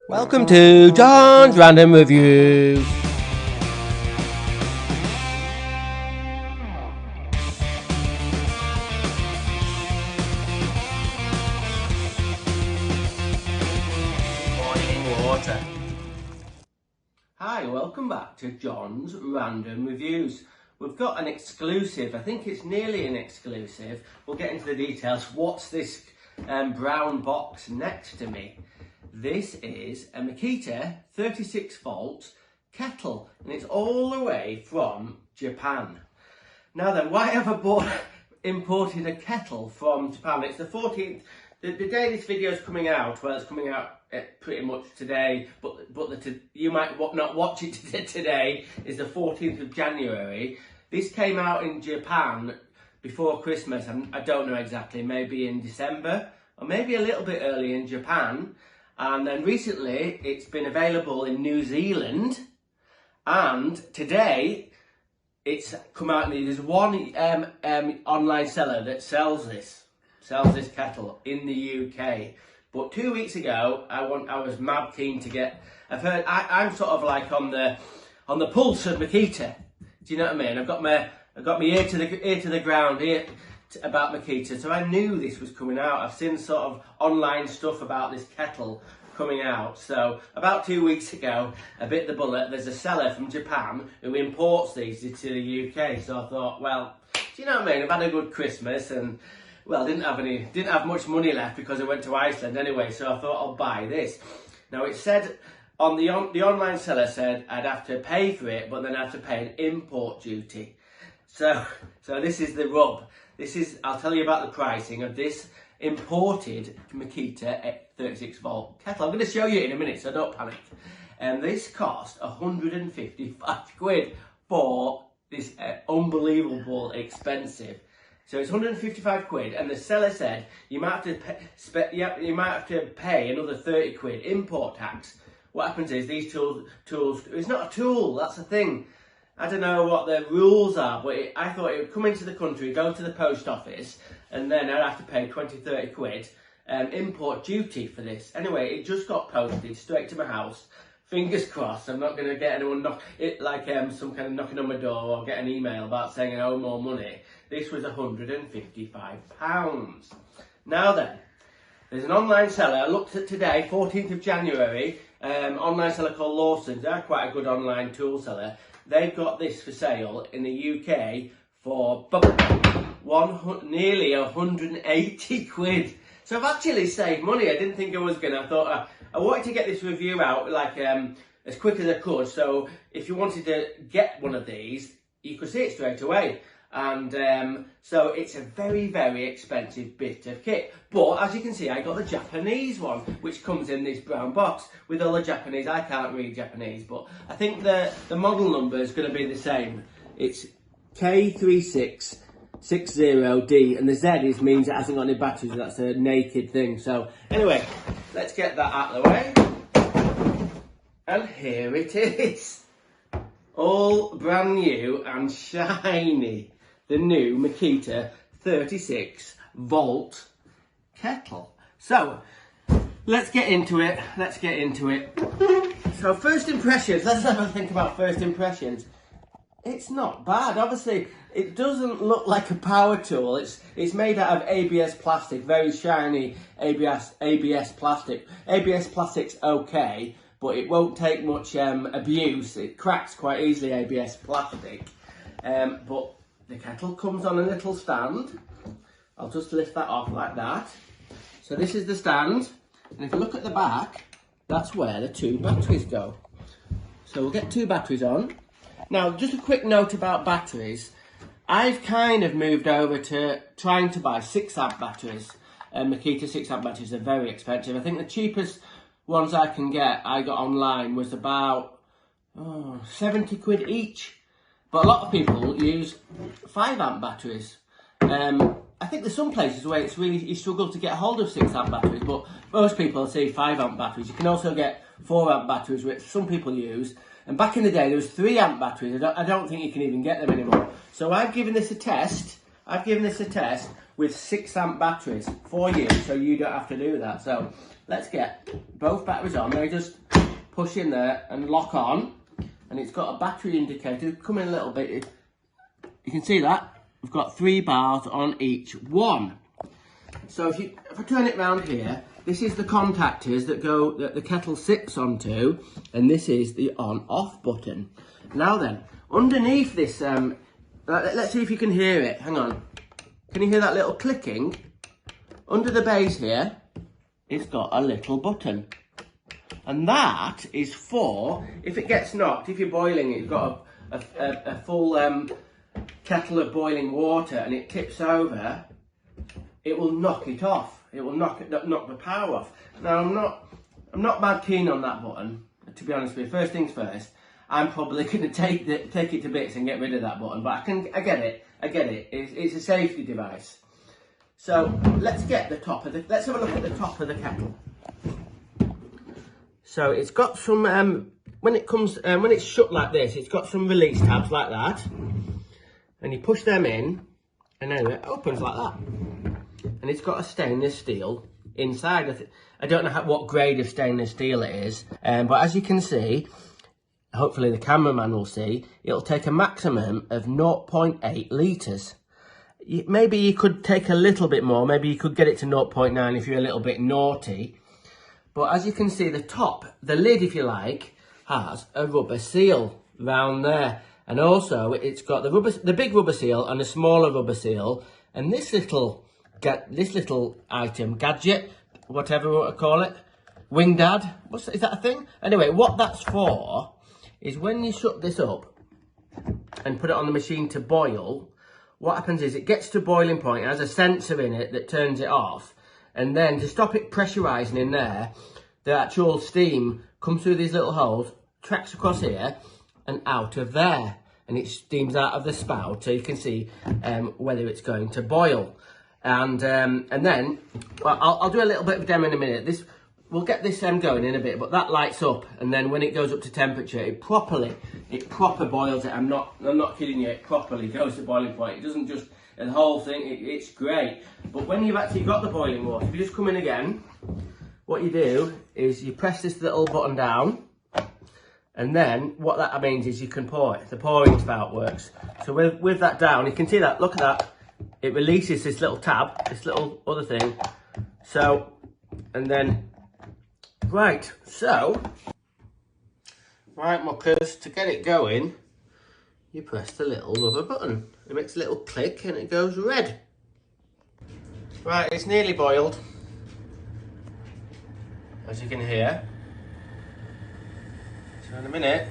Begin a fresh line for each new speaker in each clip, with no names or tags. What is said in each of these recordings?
Welcome to John's Random Reviews. Boiling water. Hi, welcome back to John's Random Reviews. We've got an exclusive, I think it's nearly an exclusive. We'll get into the details. What's this brown box next to me? This is a MAKITA 36 volt kettle, and it's all the way from Japan. Now then, why have I imported a kettle from Japan? It's the 14th, the day this video is coming out. Well, it's coming out pretty much today, but you might not watch it today, is the 14th of January. This came out in Japan before Christmas, and I don't know exactly, maybe in December, or maybe a little bit early in Japan. And then recently it's been available in New Zealand, and today it's come out. There's one online seller that sells this kettle in the UK. But 2 weeks ago, I was mad keen to get. I'm sort of like on the pulse of MAKITA. Do you know what I mean? I've got my ear to the ground here about MAKITA, so I knew this was coming out. I've seen sort of online stuff about this kettle coming out. So about 2 weeks ago, I bit the bullet. There's a seller from Japan who imports these to the UK. So I thought, well, do you know what I mean? I've had a good Christmas, and well, didn't have much money left because I went to Iceland anyway. So I thought I'll buy this. Now it said on the online seller said I'd have to pay for it, but then I'd have to pay an import duty. So this is the rub. I'll tell you about the pricing of this imported MAKITA 36 volt kettle. I'm going to show you in a minute, so don't panic. And this cost 155 quid for this unbelievable expensive. So it's 155 quid, and the seller said you might have to pay another 30 quid import tax. What happens is these tools, it's not a tool, that's the thing. I don't know what the rules are, but I thought it would come into the country, go to the post office, and then I'd have to pay 20-30 quid import duty for this. Anyway, it just got posted straight to my house. Fingers crossed, I'm not going to get anyone some kind of knocking on my door or get an email about saying I owe more money. This was £155. Now then, there's an online seller. I looked at today, 14th of January, online seller called Lawson's. They're quite a good online tool seller. They've got this for sale in the UK for nearly 180 quid. So I've actually saved money. I didn't think I was going to. I thought I wanted to get this review out like as quick as I could. So if you wanted to get one of these, you could see it straight away. And so it's a very, very expensive bit of kit. But as you can see, I got the Japanese one, which comes in this brown box with all the Japanese. I can't read Japanese, but I think the model number is going to be the same. It's K3660D, and the Z means it hasn't got any batteries. That's a naked thing. So anyway, let's get that out of the way. And here it is. All brand new and shiny. The new MAKITA 36 volt kettle. So let's get into it. So first impressions, let's have a think about first impressions. It's not bad. Obviously, it doesn't look like a power tool. It's made out of ABS plastic, very shiny ABS plastic. ABS plastic's okay, but it won't take much abuse. It cracks quite easily, ABS plastic. But the kettle comes on a little stand. I'll just lift that off like that. So this is the stand, and if you look at the back, that's where the two batteries go. So we'll get two batteries on. Now, just a quick note about batteries. I've kind of moved over to trying to buy 6 amp batteries. MAKITA 6 amp batteries are very expensive. I think the cheapest ones I got online was about 70 quid each. But a lot of people use 5 amp batteries. I think there's some places where it's really, you struggle to get hold of 6 amp batteries, but most people say 5 amp batteries. You can also get 4 amp batteries, which some people use. And back in the day, there was 3 amp batteries. I don't think you can even get them anymore. So I've given this a test. With 6 amp batteries for you, so you don't have to do that. So let's get both batteries on. They just push in there and lock on. And it's got a battery indicator. Come in a little bit. You can see that. We've got 3 bars on each one. So if I turn it around here, this is the contactors that the kettle sits onto, and this is the on-off button. Now then, underneath this, let's see if you can hear it. Hang on. Can you hear that little clicking? Under the base here, it's got a little button. And that is for, if it gets knocked, if you're boiling it, you've got a full kettle of boiling water and it tips over, it will knock it off. It will knock the power off. Now I'm not mad keen on that button, to be honest with you. First things first, I'm probably going to take it to bits and get rid of that button. But I get it. It's a safety device. So let's have a look at the top of the kettle. So it's got some when it's shut like this, it's got some release tabs like that, and you push them in, and then it opens like that. And it's got a stainless steel inside. I don't know what grade of stainless steel it is, but as you can see, hopefully the cameraman will see, it'll take a maximum of 0.8 litres. Maybe you could take a little bit more, maybe you could get it to 0.9 if you're a little bit naughty. But as you can see, the top, the lid if you like, has a rubber seal round there. And also it's got the big rubber seal and a smaller rubber seal. And this little item, gadget, whatever you want to call it, wing dad, is that a thing? Anyway, what that's for is when you shut this up and put it on the machine to boil, what happens is it gets to boiling point, it has a sensor in it that turns it off, and then to stop it pressurising in there, the actual steam comes through these little holes, tracks across here and out of there, and it steams out of the spout so you can see whether it's going to boil. And then, well, I'll do a little bit of a demo in a minute. We'll get this going in a bit, but that lights up, and then when it goes up to temperature, it proper boils it. I'm not kidding you. It properly goes to boiling point. It doesn't just the whole thing. It's great. But when you've actually got the boiling water, if you just come in again, what you do is you press this little button down, and then what that means is you can pour it. The pouring spout works. So with that down, you can see that. Look at that. It releases this little tab, this little other thing. So, and then. Right, muckers, to get it going, you press the little rubber button. It makes a little click and it goes red. Right, it's nearly boiled, as you can hear. So in a minute,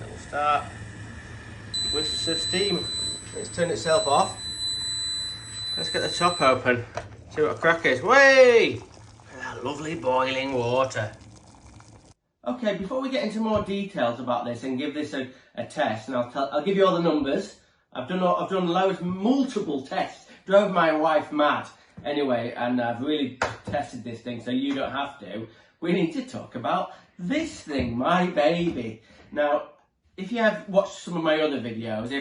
it will start whiffs of steam. It's turned itself off. Let's get the top open, see what a crack is. Way! Lovely boiling water. Okay, before we get into more details about this and give this a test, and I'll give you all the numbers. I've done multiple tests, drove my wife mad anyway, and I've really tested this thing so you don't have to. We need to talk about this thing, my baby. Now, if you have watched some of my other videos,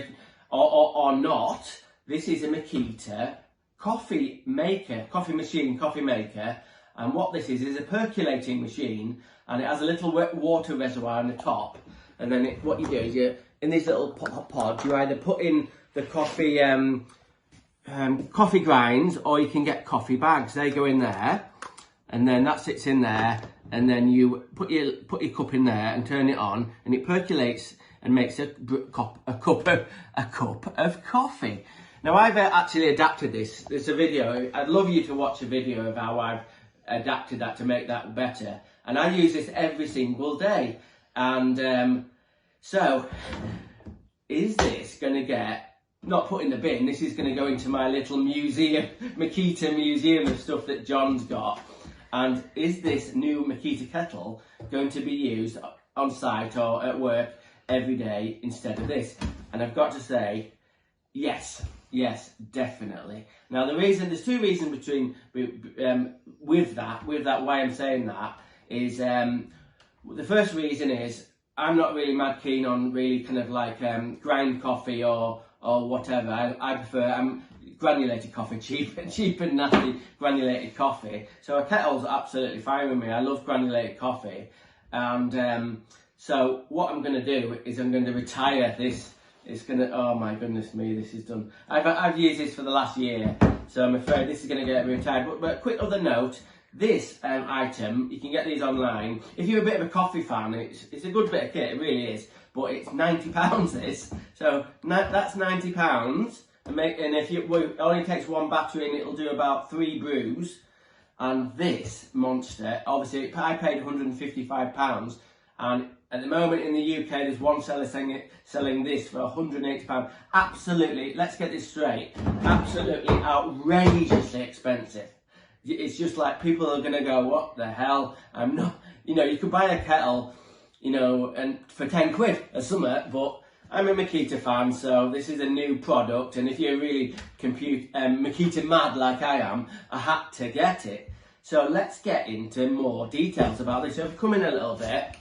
or not, this is a Makita coffee maker, and what this is a percolating machine, and it has a little water reservoir on the top, and then what you do is you, in these little pods, you either put in the coffee coffee grinds, or you can get coffee bags. They go in there, and then that sits in there, and then you put your cup in there and turn it on, and it percolates and makes a cup of coffee. Now I've actually adapted this. There's a video. I'd love you to watch a video of how I've adapted that to make that better, and I use this every single day. And so is this going to get not put in the bin? This is going to go into my little museum, Makita museum of stuff that John's got. And is this new Makita kettle going to be used on site or at work every day instead of this? And I've got to say yes, definitely. Now there's two reasons with that why I'm saying that is, the first reason is I'm not really mad keen on really kind of like grind coffee or whatever. I prefer, granulated coffee, cheap and nasty granulated coffee. So a kettle's absolutely fine with me. I love granulated coffee. And so what I'm going to do is I'm going to retire this. It's going to, oh my goodness me, this is done. I've used this for the last year, so I'm afraid this is going to get retired. But quick other note, this item, you can get these online. If you're a bit of a coffee fan, it's a good bit of kit, it really is. But it's £90 this, so that's £90. And if it only takes one battery and it'll do about 3 brews. And this monster, obviously I paid £155, and at the moment in the UK there's one seller selling this for £180. Absolutely, let's get this straight, absolutely outrageously expensive. It's just like people are going to go, what the hell? I'm not, you know, you could buy a kettle, you know, and for 10 quid or something, but I'm a Makita fan, so this is a new product, and if you're really Makita mad like I am, I had to get it. So let's get into more details about this. So I've come in a little bit.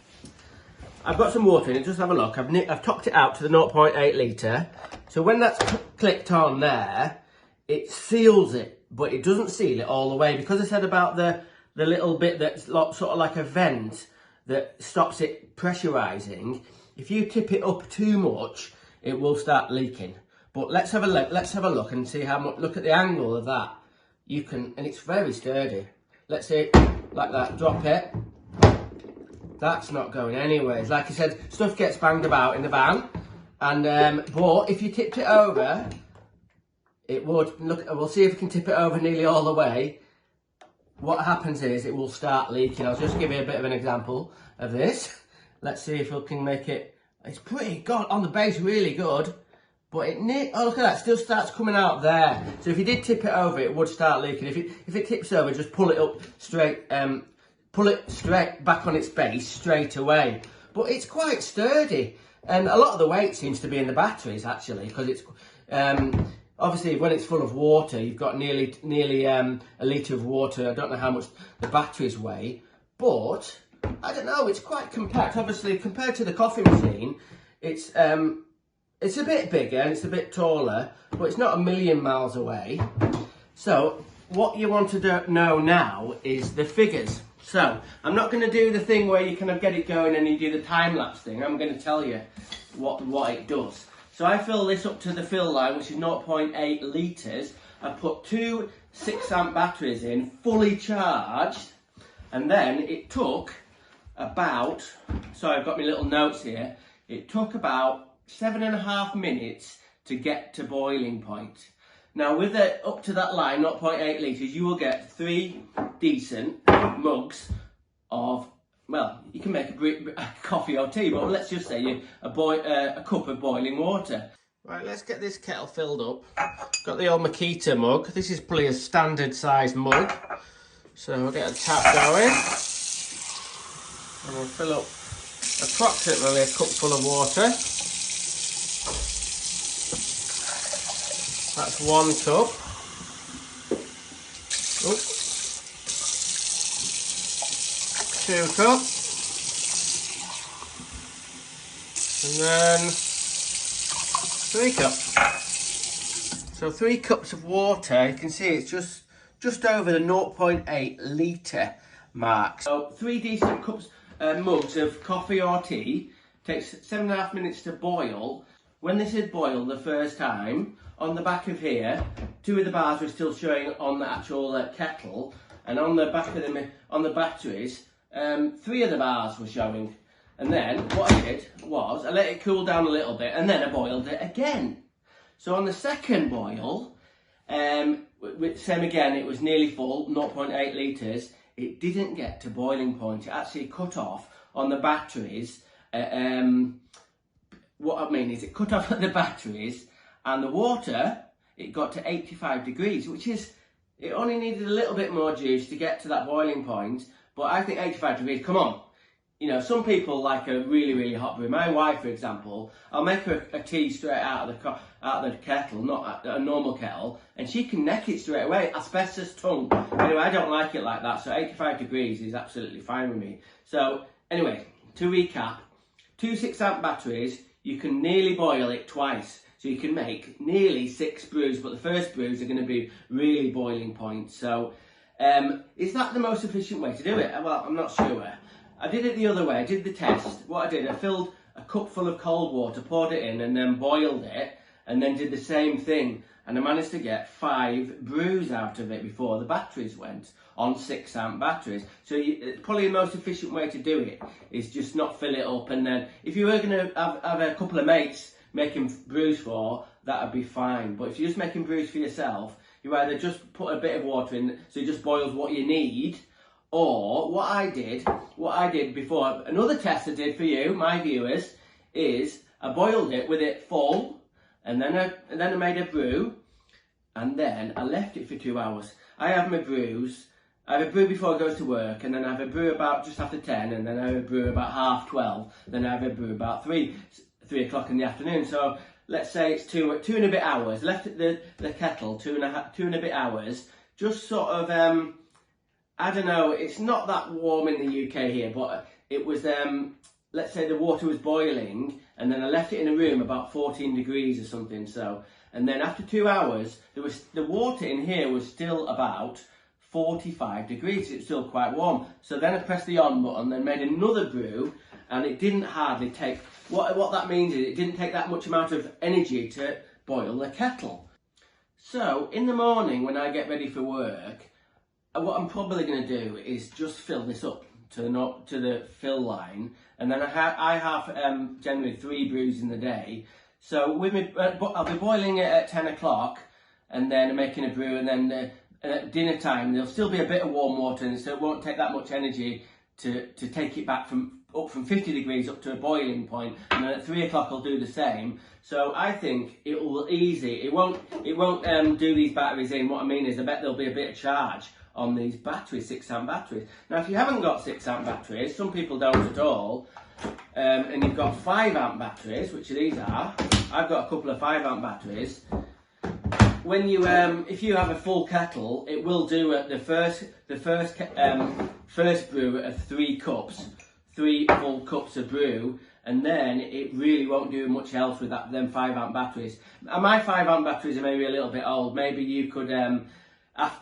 I've got some water in it, just have a look. I've topped it out to the 0.8 litre. So when that's clicked on there, it seals it, but it doesn't seal it all the way, because I said about the little bit that's sort of like a vent that stops it pressurising. If you tip it up too much, it will start leaking. But let's have a look and see how much. Look at the angle of that. You can, and it's very sturdy. Let's see, like that. Drop it. That's not going anyways. Like I said, stuff gets banged about in the van, and but if you tipped it over, it would. Look, we'll see if we can tip it over nearly all the way. What happens is it will start leaking. I'll just give you a bit of an example of this. Let's see if we can make it. It's pretty good on the base, really good, but oh, look at that, still starts coming out there. So if you did tip it over, it would start leaking. If it tips over, just pull it up straight, pull it straight back on its base straight away. But it's quite sturdy, and a lot of the weight seems to be in the batteries actually, because it's obviously when it's full of water, you've got nearly a litre of water. I don't know how much the batteries weigh, but I don't know, it's quite compact. Obviously, compared to the coffee machine, it's a bit bigger and it's a bit taller, but it's not a million miles away. So what you want to know now is the figures. So I'm not going to do the thing where you kind of get it going and you do the time-lapse thing. I'm going to tell you what it does. So I fill this up to the fill line, which is 0.8 litres. I put 2 6-amp batteries in, fully charged, and then it took about, sorry, I've got my little notes here, it took about 7.5 minutes to get to boiling point. Now with it up to that line, 0.8 litres, you will get 3 decent mugs of, well, you can make a coffee or tea, but let's just say a cup of boiling water. Right, let's get this kettle filled up. Got the old Makita mug. This is probably a standard size mug. So we'll get a tap going. And we'll fill up approximately a cupful of water. That's 1 cup. Oop. 2 cups. And then 3 cups. So 3 cups of water. You can see it's just over the 0.8 litre mark. So 3 decent mugs of coffee or tea. Takes 7.5 minutes to boil. When this had boiled the first time, on the back of here, 2 of the bars were still showing on the actual kettle, and on the back of on the batteries, 3 of the bars were showing. And then what I did was I let it cool down a little bit, and then I boiled it again. So on the second boil, same again, it was nearly full, 0.8 litres. It didn't get to boiling point. It actually cut off on the batteries. What I mean is it cut off at the batteries, and the water, it got to 85 degrees, which is, it only needed a little bit more juice to get to that boiling point. But I think 85 degrees, come on. You know, some people like a really, really hot brew. My wife, for example, I'll make her a tea straight out of the kettle, not a normal kettle, and she can neck it straight away, asbestos tongue. Anyway, I don't like it like that, so 85 degrees is absolutely fine with me. So, anyway, to recap, 2 6-amp batteries, you can nearly boil it twice. So you can make nearly 6 brews, but the first brews are going to be really boiling point. So is that the most efficient way to do it? Well, I'm not sure. I did it the other way. I did the test. What I did, I filled a cup full of cold water, poured it in, and then boiled it, and then did the same thing. And I managed to get 5 brews out of it before the batteries went on 6 amp batteries. So probably the most efficient way to do it is just not fill it up. And then if you were going to have a couple of mates making brews for, that would be fine. But if you're just making brews for yourself, you either just put a bit of water in, so it just boils what you need, or what I did before, another test I did for you, my viewers, is I boiled it with it full, and then I made a brew, and then I left it for 2 hours. I have my brews. I have a brew before I go to work, and then I have a brew about just after 10, and then I have a brew about 12:30, then I have a brew about 3 o'clock in the afternoon. So let's say it's two and a bit hours. Left at the kettle, two and a bit hours. Just sort of, I don't know, it's not that warm in the UK here, but it was, let's say the water was boiling, and then I left it in a room about 14 degrees or something. So, and then after 2 hours, the water in here was still about 45 degrees. It's still quite warm. So then I pressed the on button, then made another brew, and it didn't hardly take, what that means is it didn't take that much amount of energy to boil the kettle. So in the morning when I get ready for work, what I'm probably going to do is just fill this up to the fill line, and then I have generally 3 brews in the day. So with me, I'll be boiling it at 10 o'clock, and then making a brew, and then at dinner time there'll still be a bit of warm water, and so it won't take that much energy to take it back from 50 degrees up to a boiling point, and then at 3 o'clock I'll do the same. So I think it will it won't do these batteries in. What I mean is I bet there'll be a bit of charge on these batteries, 6 amp batteries. Now if you haven't got 6 amp batteries, some people don't at all, and you've got 5 amp batteries, which these are, I've got a couple of 5 amp batteries. When you if you have a full kettle, it will do at the first brew of 3 cups, 3 full cups of brew, and then it really won't do much else with them 5 amp batteries. And my 5 amp batteries are maybe a little bit old. Maybe you could,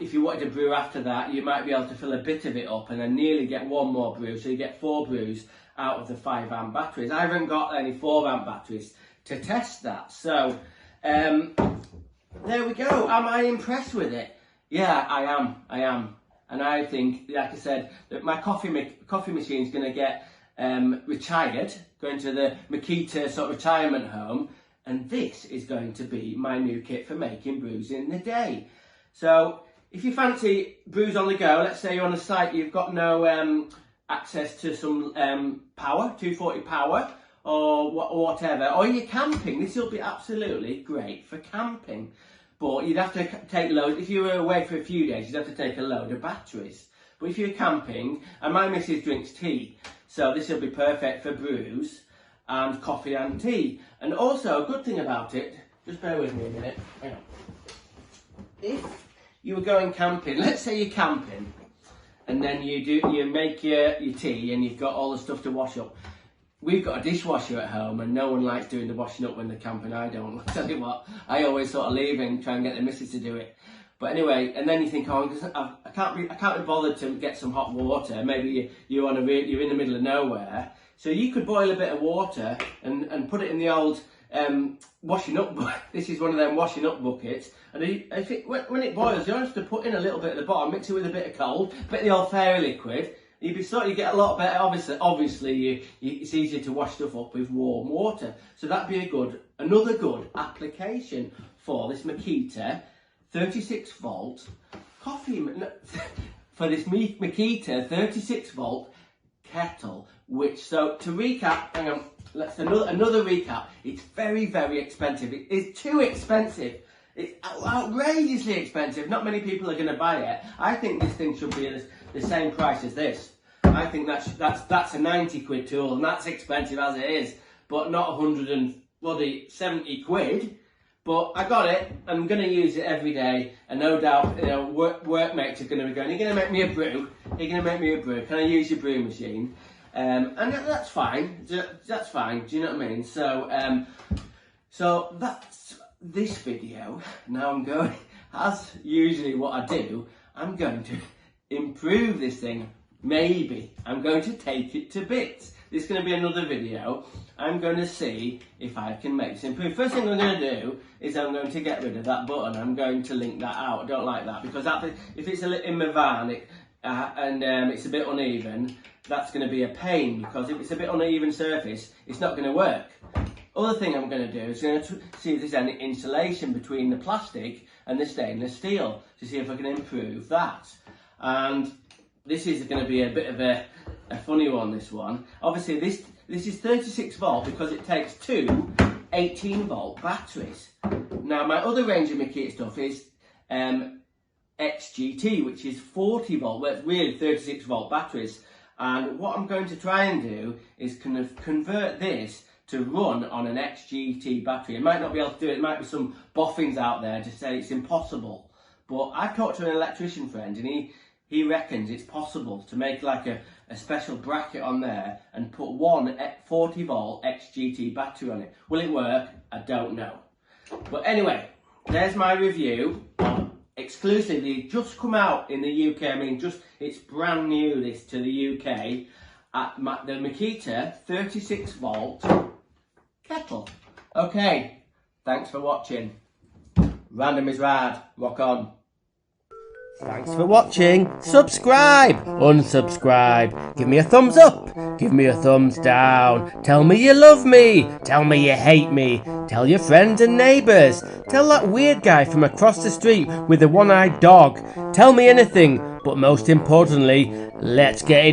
if you wanted to brew after that, you might be able to fill a bit of it up and then nearly get 1 more brew, so you get 4 brews out of the 5 amp batteries. I haven't got any 4 amp batteries to test that, so there we go. Am I impressed with it? Yeah, I am. And I think, like I said, that my coffee machine is going to get retired, going to the MAKITA sort of retirement home, and this is going to be my new kit for making brews in the day. So if you fancy brews on the go, let's say you're on a site, you've got no access to some power, 240 power, or whatever, or you're camping, this will be absolutely great for camping. But you'd have to take loads, if you were away for a few days, you'd have to take a load of batteries. But if you're camping, and my missus drinks tea, so this will be perfect for brews and coffee and tea. And also, a good thing about it, just bear with me a minute, hang on. If you were going camping, let's say you're camping, and then you make your tea and you've got all the stuff to wash up. We've got a dishwasher at home, and no one likes doing the washing up when they're camping. I don't. I'll tell you what, I always sort of leave and try and get the missus to do it. But anyway, and then you think, oh, I can't be bothered to get some hot water. Maybe you're in the middle of nowhere, so you could boil a bit of water and put it in the old washing up. This is one of them washing up buckets, and when it boils, you have to put in a little bit at the bottom, mix it with a bit of cold, a bit of the old fairy liquid. You get a lot better. Obviously, it's easier to wash stuff up with warm water. So that'd be another good application for this MAKITA 36 volt coffee, for this MAKITA 36 volt kettle. So to recap, hang on, let's another recap. It's very, very expensive. It is too expensive. It's outrageously expensive. Not many people are going to buy it. I think this thing should be the same price as this. I think that's a 90 quid tool, and that's expensive as it is, but not 170 quid. But I got it. I'm going to use it every day, and no doubt, workmates are going to be going, "You're going to make me a brew. You're going to make me a brew. Can I use your brew machine?" And that's fine. That's fine. Do you know what I mean? So, so that's this video, now I'm going, as usually what I do, I'm going to improve this thing. Maybe I'm going to take it to bits. This is going to be another video. I'm going to see if I can make this improve. First thing I'm going to do is I'm going to get rid of that button. I'm going to link that out. I don't like that because if it's in my van it's a bit uneven, that's going to be a pain, because if it's a bit uneven surface, it's not going to work. Other thing I'm going to do is going to see if there's any insulation between the plastic and the stainless steel to see if I can improve that. And this is going to be a bit of a funny one, this one. Obviously this is 36 volt because it takes two 18 volt batteries. Now my other range of MAKITA stuff is XGT, which is 40 volt, where it's really 36 volt batteries. And what I'm going to try and do is kind of convert this to run on an XGT battery. I might not be able to do it. There might be some boffins out there to say it's impossible. But I've talked to an electrician friend, and he reckons it's possible to make like a special bracket on there and put one 40 volt XGT battery on it. Will it work? I don't know. But anyway, there's my review. Exclusively just come out in the UK. I mean, it's brand new, this, to the UK, at the MAKITA 36 volt kettle. Okay, thanks for watching. Random is rad. Rock on. Thanks for watching. Subscribe, unsubscribe, give me a thumbs up, give me a thumbs down, tell me you love me, tell me you hate me, tell your friends and neighbours, tell that weird guy from across the street with the one-eyed dog, tell me anything, but most importantly, let's get in.